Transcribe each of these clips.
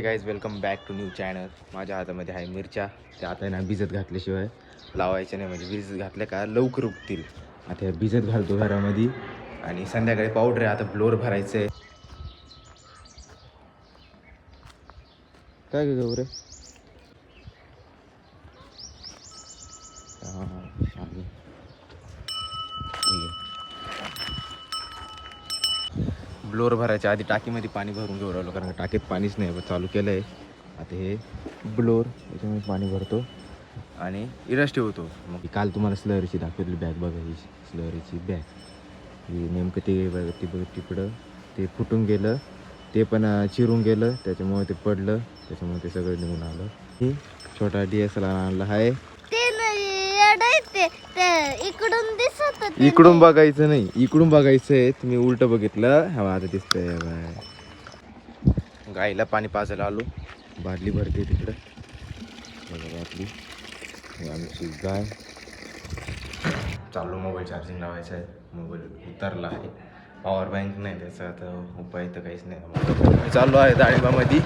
Guys welcome back to new channel. माझ्या हातामध्ये आहे मिरच्या. त्या आता ना भिजत घातल्याशिवाय लावायच्या नाही, म्हणजे भिजत घातल्या का लवकर उगतील. आता हे भिजत घालतो घरामध्ये आणि संध्याकाळी पावडर आहे. आता ब्लोअर भरायचं आहे. काय ग गौरे? ब्लोअर भरायच्या आधी टाकीमध्ये पाणी भरून घेऊ राहिलो, कारण टाकीत पाणीच नाही. चालू केलं आहे आता हे ब्लोअर, याच्यामध्ये पाणी भरतो आणि इरस ठेवतो. मग काल तुम्हाला स्लरीची दाखवली बॅग बघा, ही स्लरीची बॅग. ही नेमकं ते तिकडं ते फुटून गेलं, ते पण चिरून गेलं, त्याच्यामुळे ते पडलं, त्याच्यामुळे ते सगळं निघून आलं. ही छोटा DSLR आणला आहे. इकडून बघायचं नाही, इकडून बघायचं आहे. तुम्ही उलट बघितलं, हवा आता दिसतंय. गाईला पाणी पाजायला आलो, बादली भरते तिकडं बादली. आमची गाय. चाललो मोबाईल चार्जिंग लावायचं आहे. मोबाईल उतरला आहे, पॉवर बँक नाही त्याचा, आता उपाय तर काहीच नाही. मी चाललो आहे डाळिंबामध्ये.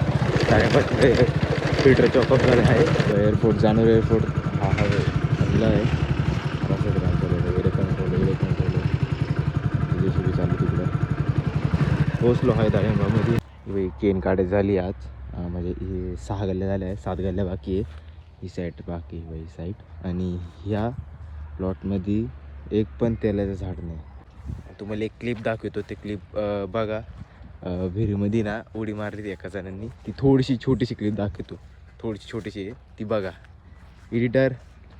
फिल्टर चॉकअप झाले आहे. एअरपोर्ट जाणार, एअरपोर्ट हा चालला आहे. चालू तिकडं पोचलो आहे डाळिंबामध्ये. केन काढायची झाली आज, म्हणजे हे 6 गल्ल्या झाल्या आहे, 7 गल्ल्या बाकी आहे. ही साईड बाकी आहे, ही साईड. आणि ह्या प्लॉटमध्ये एक पण तेलाचं झाड नाही. तुम्हाला एक क्लिप दाखवतो, ते क्लिप बघा. विहिरीमध्ये ना उडी मारली एका जणांनी, ती थोडीशी छोटीशी क्लिप दाखवतो, थोडीशी छोटीशी आहे ती बघा. एडिटर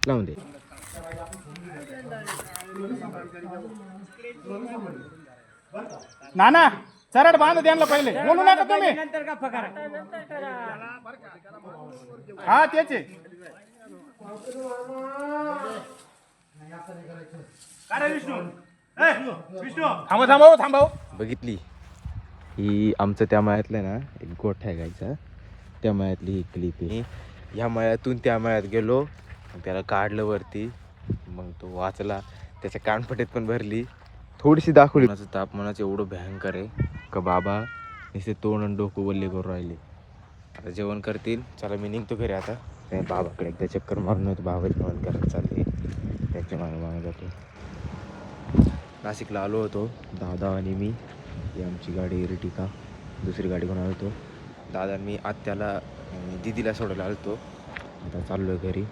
लावून दे. नाना चरड बांध द्यायला पहिले, बोलू नका तुम्ही. हा त्याचे थांबव. बघितली ही आमचं त्या मळ्यातलं ना एक गोठा आहे गायचा, त्या मळ्यातली ही क्लिप आहे. ह्या मळ्यातून त्या मळ्यात गेलो, त्याला काढलं वरती, मग तो वाचला. त्याच्या कानपट्टीत पण भरली, थोडीशी दाखवली. तापमानाचं एवढं भयंकर आहे का बाबा नुसते तोंड आणि डोकं वल्ले करून राहिले. आता जेवण करतील. चला मी निघतो घरी आता. बाबाकडे एकदा चक्कर मारून होतं, बाबा जेवण करायला चालले, त्याच्या मागे जातो. नाशिकला आलो होतो दादा आणि मी. ही आमची गाडी एर्टिगा, दुसरी गाडी घेऊन आलो होतो. दादा मी आत्याला दीदीला सोडायला आलो होतो. आता चाललो आहे घरी.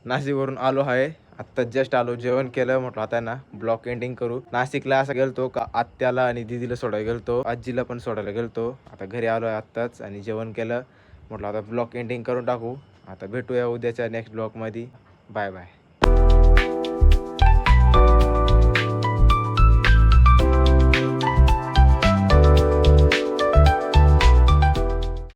नाशिकवरून आलो आहे, आत्ता जस्ट आलो, जेवण केलं. म्हटलं आता ना ब्लॉग एंडिंग करू. नाशिकला असं गेलतो का आत्याला आणि दीदीला सोडायला गेलतो, आजीला पण सोडायला गेलतो. आता घरी आलो आहे आत्ताच आणि जेवण केलं. म्हटलं आता ब्लॉग एंडिंग करून टाकू. आता भेटूया उद्याच्या नेक्स्ट ब्लॉगमध्ये. Bye bye.